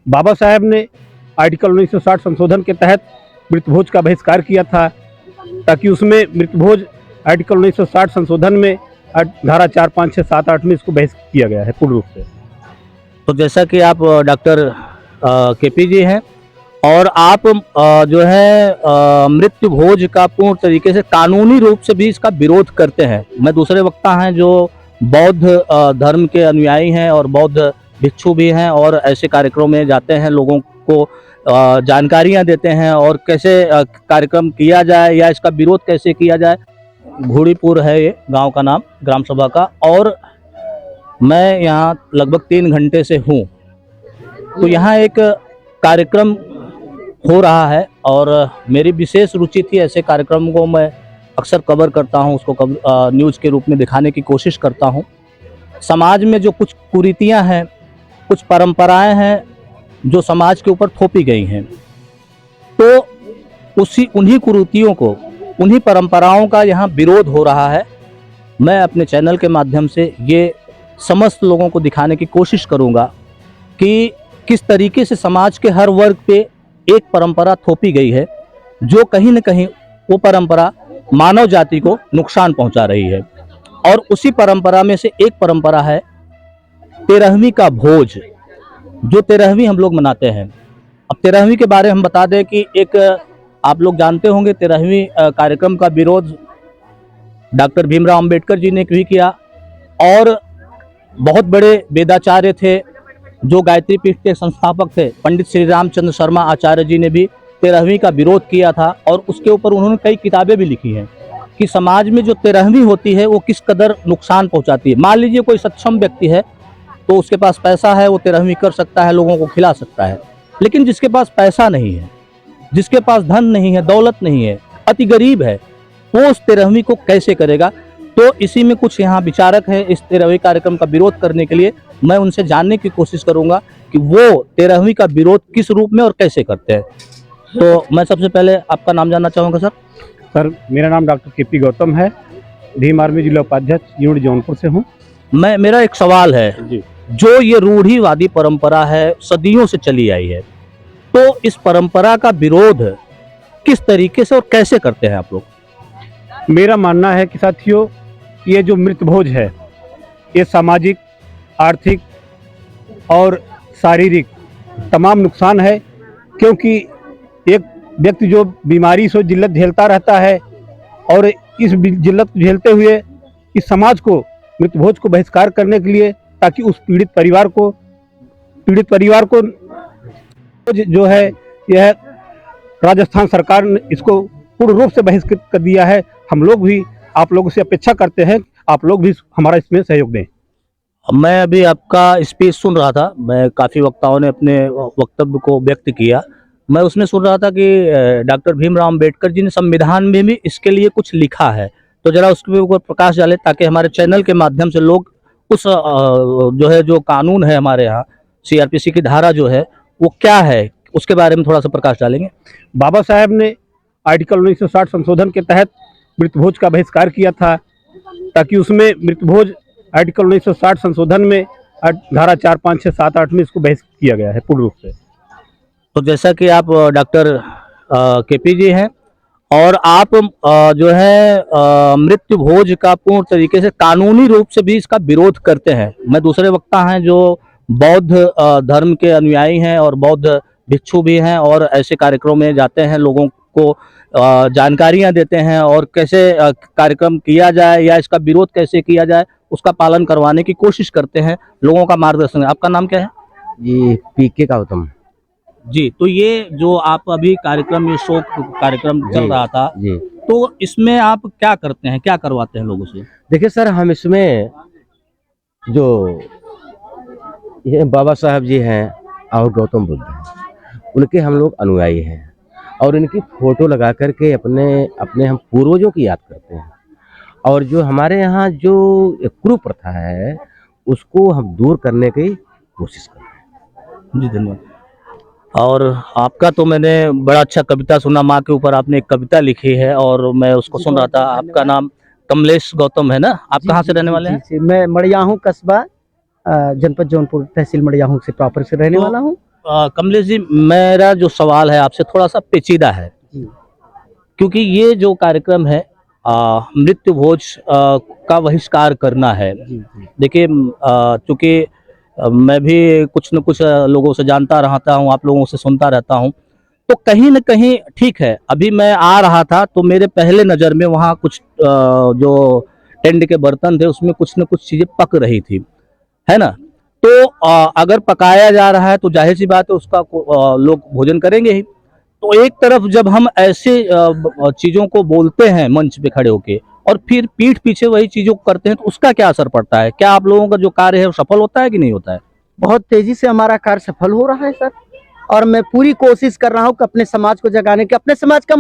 बाबा साहब ने आर्टिकल 1960 संशोधन के तहत मृतभोज का बहिष्कार किया था, ताकि उसमें मृतभोज आर्टिकल 1960 संशोधन में धारा 4, 5, 6, 7, 8 में इसको बहिष्कार किया गया है पूर्ण रूप से। तो जैसा कि आप डॉक्टर केपी जी हैं और आप जो है मृत्यु भोज का पूर्ण तरीके से कानूनी रूप से भी इसका विरोध करते हैं। मैं दूसरे वक्ता हैं जो बौद्ध धर्म के अनुयायी हैं और बौद्ध भिक्षु भी हैं और ऐसे कार्यक्रमों में जाते हैं, लोगों को जानकारियां देते हैं और कैसे कार्यक्रम किया जाए या इसका विरोध कैसे किया जाए। घोड़ीपुर है ये गांव का नाम, ग्राम सभा का, और मैं यहाँ लगभग 3 घंटे से हूँ। तो यहाँ एक कार्यक्रम हो रहा है और मेरी विशेष रुचि थी, ऐसे कार्यक्रम को मैं अक्सर कवर करता हूँ, उसको न्यूज़ के रूप में दिखाने की कोशिश करता हूँ। समाज में जो कुछ कुरीतियाँ हैं, कुछ परंपराएं हैं जो समाज के ऊपर थोपी गई हैं, तो उन्हीं कुरीतियों को, उन्हीं परंपराओं का यहाँ विरोध हो रहा है। मैं अपने चैनल के माध्यम से ये समस्त लोगों को दिखाने की कोशिश करूँगा कि किस तरीके से समाज के हर वर्ग पे एक परंपरा थोपी गई है, जो कहीं न कहीं वो परंपरा मानव जाति को नुकसान पहुंचा रही है। और उसी परंपरा में से एक परंपरा है 13वीं का भोज, जो 13वीं हम लोग मनाते हैं। अब 13वीं के बारे में हम बता दें कि एक आप लोग जानते होंगे 13वीं कार्यक्रम का विरोध डॉक्टर भीमराव अंबेडकर जी ने भी किया और बहुत बड़े वेदाचार्य थे जो गायत्री पीठ के संस्थापक थे, पंडित श्री रामचंद्र शर्मा आचार्य जी ने भी 13वीं का विरोध किया था और उसके ऊपर उन्होंने कई किताबें भी लिखी हैं कि समाज में जो 13वीं होती है वो किस कदर नुकसान पहुंचाती है। मान लीजिए कोई सक्षम व्यक्ति है तो उसके पास पैसा है, वो 13वीं कर सकता है, लोगों को खिला सकता है, लेकिन जिसके पास पैसा नहीं है, जिसके पास धन नहीं है, दौलत नहीं है, अति गरीब है, वो उस 13वीं को कैसे करेगा। तो इसी में कुछ यहाँ विचारक है इस 13वीं कार्यक्रम का विरोध करने के लिए। मैं उनसे जानने की कोशिश करूंगा कि वो 13वीं का विरोध किस रूप में और कैसे करते हैं। तो मैं सबसे पहले आपका नाम जानना चाहूँगा सर। सर, मेरा नाम डॉक्टर केपी गौतम है, भीम आर्मी जिला उपाध्यक्ष यूनिट जौनपुर से हूँ। मेरा एक सवाल है जी। जो ये रूढ़िवादी परंपरा है, सदियों से चली आई है, तो इस परंपरा का विरोध किस तरीके से और कैसे करते हैं आप लोग? मेरा मानना है कि साथियों, ये जो मृतभोज है, ये सामाजिक, आर्थिक और शारीरिक तमाम नुकसान है, क्योंकि एक व्यक्ति जो बीमारी से जिल्लत झेलता रहता है और इस जिल्लत को झेलते हुए इस समाज को मृतभोज को बहिष्कार करने के लिए, ताकि उस पीड़ित परिवार को जो है, यह राजस्थान सरकार ने इसको पूर्ण रूप से बहिष्कृत कर दिया है। हम लोग भी आप लोगों से अपेक्षा करते हैं आप लोग भी हमारा इसमें सहयोग दें। मैं अभी आपका स्पीच सुन रहा था, मैं काफ़ी वक्ताओं ने अपने वक्तव्य को व्यक्त किया। मैं उसमें सुन रहा था कि डॉक्टर भीमराव अंबेडकर जी ने संविधान में भी इसके लिए कुछ लिखा है, तो जरा उसके ऊपर प्रकाश डालें ताकि हमारे चैनल के माध्यम से लोग उस जो है, जो कानून है हमारे यहाँ CRPC की धारा जो है वो क्या है, उसके बारे में थोड़ा सा प्रकाश डालेंगे। बाबा साहब ने आर्टिकल 1960 संशोधन के तहत मृतभोज का बहिष्कार किया था, ताकि उसमें मृतभोज आर्टिकल 1960 संशोधन में धारा 4, 5, 6, 7, 8 में इसको बहिष्कृत किया गया है पूर्ण रूप से। तो जैसा कि आप डॉक्टर केपी जी हैं और आप जो है मृत्यु भोज का पूर्ण तरीके से कानूनी रूप से भी इसका विरोध करते हैं। मैं दूसरे वक्ता हैं जो बौद्ध धर्म के अनुयायी हैं और बौद्ध भिक्षु भी हैं और ऐसे कार्यक्रमों में जाते हैं, लोगों को जानकारियां देते हैं और कैसे कार्यक्रम किया जाए या इसका विरोध कैसे किया जाए उसका पालन करवाने की कोशिश करते हैं, लोगों का मार्गदर्शन। आपका नाम क्या है? जी, PK गौतम जी। तो ये जो आप अभी कार्यक्रम, ये शोक कार्यक्रम चल रहा था जी। तो इसमें आप क्या करते हैं, क्या करवाते हैं लोगों से? देखिए सर, हम इसमें जो ये बाबा साहब जी हैं और गौतम बुद्ध हैं, उनके हम लोग अनुयायी हैं और इनकी फोटो लगा करके अपने हम पूर्वजों की याद करते हैं। और जो हमारे यहाँ जो कुप्रथा है उसको हम दूर करने की कोशिश कर रहे हैं। जी, धन्यवाद। और आपका तो मैंने बड़ा अच्छा कविता सुना, माँ के ऊपर आपने एक कविता लिखी है और मैं उसको सुन रहा था। आपका नाम कमलेश गौतम है ना? आप कहाँ से रहने वाले हैं? मैं मड़ियाहू कस्बा जनपद जौनपुर तहसील मड़ियाहू से प्रॉपर से रहने वाला हूँ। कमलेश जी, मेरा जो सवाल है आपसे थोड़ा सा पेचीदा है, क्योंकि ये जो कार्यक्रम है मृत्यु भोज का बहिष्कार करना है। देखिए, चूंकि मैं भी कुछ न कुछ लोगों से जानता रहता हूँ, आप लोगों से सुनता रहता हूँ, तो कहीं न कहीं ठीक है। अभी मैं आ रहा था तो मेरे पहले नज़र में वहाँ कुछ जो टेंट के बर्तन थे उसमें कुछ न कुछ चीज़ें पक रही थी, है ना? तो अगर पकाया जा रहा है तो जाहिर सी बात है उसका लोग भोजन करेंगे ही। तो एक तरफ जब हम ऐसे चीज़ों को बोलते हैं मंच पे खड़े होके और फिर पीठ पीछे वही चीज़ों को करते हैं, तो उसका क्या असर पड़ता है? क्या आप लोगों का जो कार्य है वो सफल होता है कि नहीं होता है? बहुत तेजी से हमारा कार्य सफल हो रहा है सर, और मैं पूरी कोशिश कर रहा हूँ कि अपने समाज को जगाने की, अपने समाज का